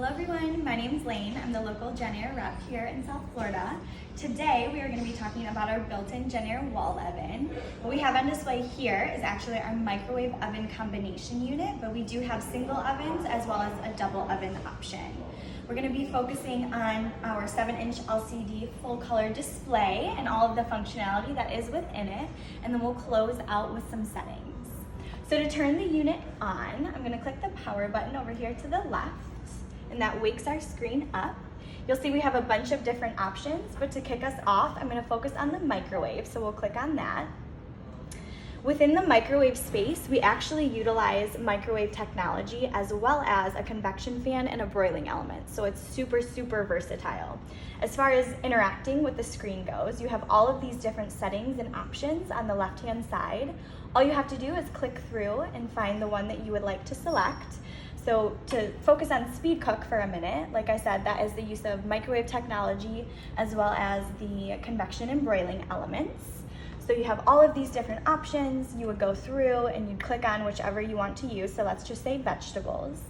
Hello everyone, my name is Lane. I'm the local JennAir rep here in South Florida. Today we are going to be talking about our built-in JennAir wall oven. What we have on display here is actually our microwave oven combination unit, but we do have single ovens as well as a double oven option. We're going to be focusing on our 7-inch LCD full color display and all of the functionality that is within it, and then we'll close out with some settings. So to turn the unit on, I'm going to click the power button over here to the left, and that wakes our screen up. You'll see we have a bunch of different options, but to kick us off, I'm going to focus on the microwave, so we'll click on that. Within the microwave space, we actually utilize microwave technology as well as a convection fan and a broiling element, so it's super versatile. As far as interacting with the screen goes, you have all of these different settings and options on the left-hand side. All you have to do is click through and find the one that you would like to select. So to focus on speed cook for a minute, like I said, that is the use of microwave technology as well as the convection and broiling elements. So you have all of these different options. You would go through and you'd click on whichever you want to use. So let's just say vegetables.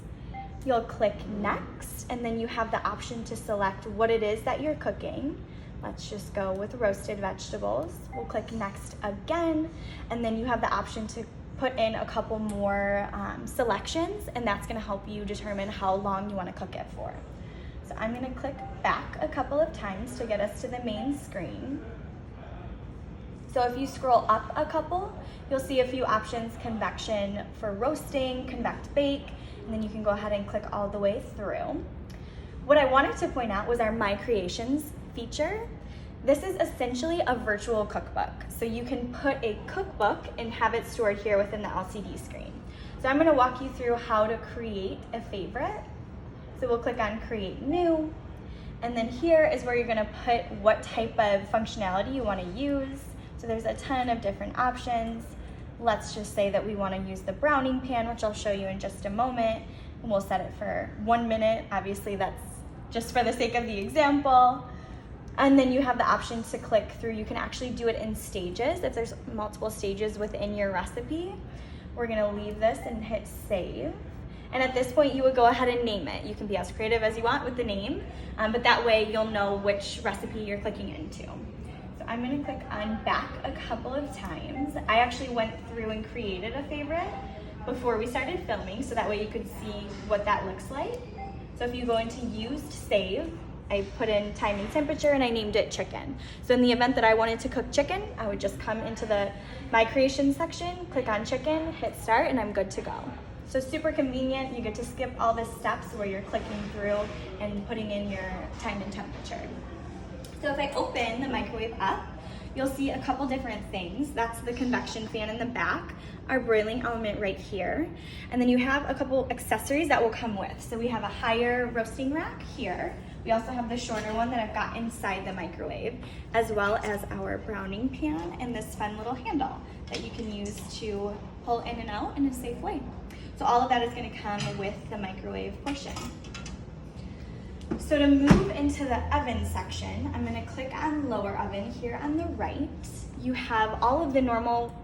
You'll click next, and then you have the option to select what it is that you're cooking. Let's just go with roasted vegetables. We'll click next again, and then you have the option to put in a couple more selections, and that's gonna help you determine how long you wanna cook it for. So I'm gonna click back a couple of times to get us to the main screen. So if you scroll up a couple, you'll see a few options: convection for roasting, convect bake, and then you can go ahead and click all the way through. What I wanted to point out was our My Creations feature. This is essentially a virtual cookbook. So you can put a cookbook and have it stored here within the LCD screen. So I'm gonna walk you through how to create a favorite. So we'll click on Create New, and then here is where you're gonna put what type of functionality you wanna use. So there's a ton of different options. Let's just say that we wanna use the browning pan, which I'll show you in just a moment, and we'll set it for 1 minute. Obviously that's just for the sake of the example. And then you have the option to click through. You can actually do it in stages if there's multiple stages within your recipe. We're gonna leave this and hit save. And at this point, you would go ahead and name it. You can be as creative as you want with the name, but that way you'll know which recipe you're clicking into. So I'm gonna click on back a couple of times. I actually went through and created a favorite before we started filming, so that way you could see what that looks like. So if you go into used save, I put in time and temperature and I named it chicken. So in the event that I wanted to cook chicken, I would just come into the My Creation section, click on chicken, hit start, and I'm good to go. So super convenient. You get to skip all the steps where you're clicking through and putting in your time and temperature. So if I open the microwave up, you'll see a couple different things. That's the convection fan in the back, our broiling element right here, and then you have a couple accessories that will come with. So we have a higher roasting rack here. We also have the shorter one that I've got inside the microwave, as well as our browning pan and this fun little handle that you can use to pull in and out in a safe way. So all of that is going to come with the microwave portion. So to move into the oven section, I'm going to click on lower oven here on the right. You have all of the normal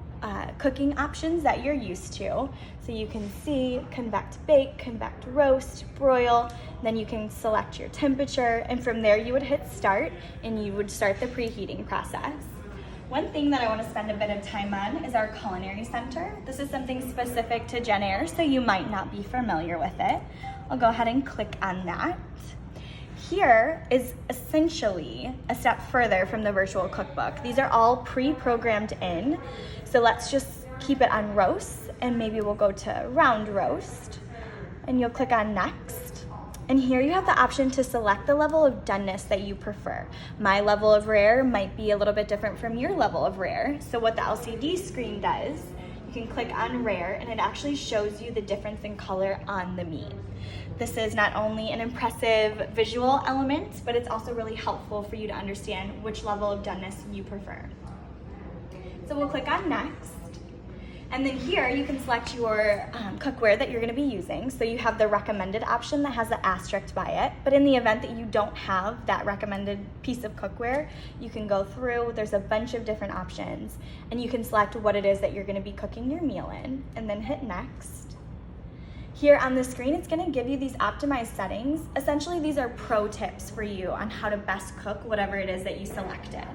cooking options that you're used to. So you can see convect bake, convect roast, broil, then you can select your temperature, and from there you would hit start and you would start the preheating process. One thing that I want to spend a bit of time on is our culinary center. This is something specific to JennAir, so you might not be familiar with it. I'll go ahead and click on that. Here is essentially a step further from the virtual cookbook. These are all pre-programmed in. So let's just keep it on roast, and maybe we'll go to round roast, and you'll click on next. And here you have the option to select the level of doneness that you prefer. My level of rare might be a little bit different from your level of rare. So what the LCD screen does, you can click on rare and it actually shows you the difference in color on the meat. This is not only an impressive visual element, but it's also really helpful for you to understand which level of doneness you prefer. So we'll click on next. And then here you can select your cookware that you're going to be using. So you have the recommended option that has the asterisk by it. But in the event that you don't have that recommended piece of cookware, you can go through. There's a bunch of different options, and you can select what it is that you're going to be cooking your meal in, and then hit next. Here on the screen, it's gonna give you these optimized settings. Essentially, these are pro tips for you on how to best cook whatever it is that you selected.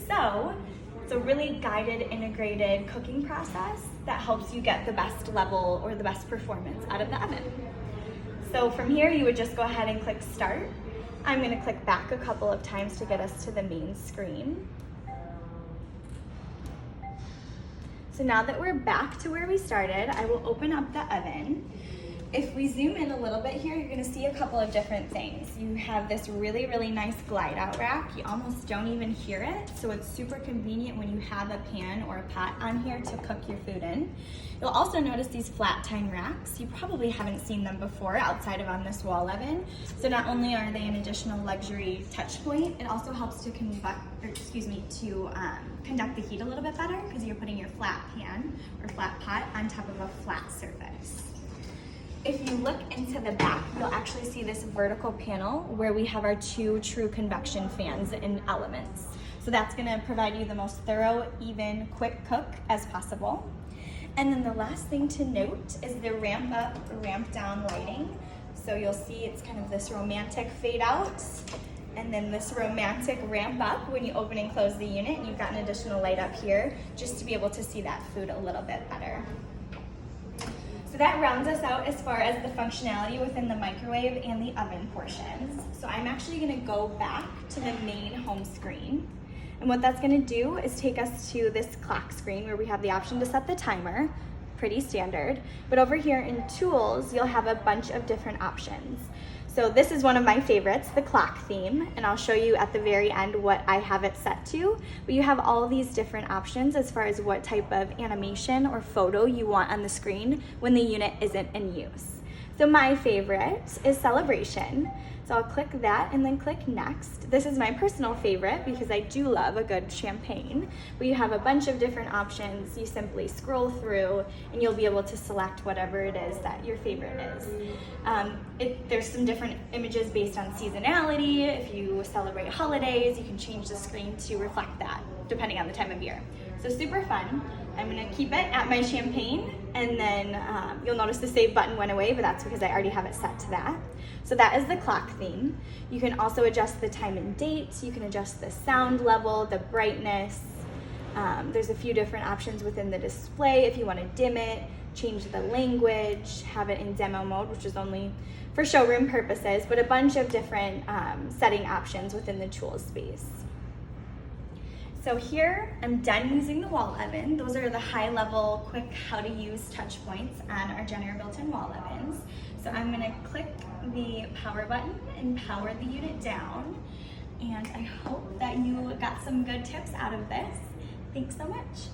So, it's a really guided, integrated cooking process that helps you get the best level or the best performance out of the oven. So from here, you would just go ahead and click start. I'm gonna click back a couple of times to get us to the main screen. So now that we're back to where we started, I will open up the oven. If we zoom in a little bit here, you're gonna see a couple of different things. You have this really, really nice glide out rack. You almost don't even hear it, so it's super convenient when you have a pan or a pot on here to cook your food in. You'll also notice these flat tine racks. You probably haven't seen them before outside of on this wall oven. So not only are they an additional luxury touch point, it also helps to conduct the heat a little bit better because you're putting your flat pan or flat pot on top of a flat surface. If you look into the back, you'll actually see this vertical panel where we have our 2 true convection fans and elements. So that's gonna provide you the most thorough, even, quick cook as possible. And then the last thing to note is the ramp up, ramp down lighting. So you'll see it's kind of this romantic fade out and then this romantic ramp up when you open and close the unit. You've got an additional light up here just to be able to see that food a little bit better. So that rounds us out as far as the functionality within the microwave and the oven portions. So I'm actually gonna go back to the main home screen. And what that's gonna do is take us to this clock screen where we have the option to set the timer, pretty standard. But over here in tools, you'll have a bunch of different options. So this is one of my favorites, the clock theme, and I'll show you at the very end what I have it set to. But you have all these different options as far as what type of animation or photo you want on the screen when the unit isn't in use. So my favorite is celebration. So I'll click that and then click next. This is my personal favorite because I do love a good champagne. But you have a bunch of different options. You simply scroll through and you'll be able to select whatever it is that your favorite is. There's some different images based on seasonality. If you celebrate holidays, you can change the screen to reflect that depending on the time of year. So super fun. I'm gonna keep it at my champagne and then you'll notice the save button went away, but that's because I already have it set to that. So that is the clock theme. You can also adjust the time and date. You can adjust the sound level, the brightness. There's a few different options within the display if you want to dim it, change the language, have it in demo mode, which is only for showroom purposes, but a bunch of different setting options within the tools space. So here, I'm done using the wall oven. Those are the high-level, quick, how-to-use touch points on our JennAir built-in wall ovens. So I'm gonna click the power button and power the unit down. And I hope that you got some good tips out of this. Thanks so much.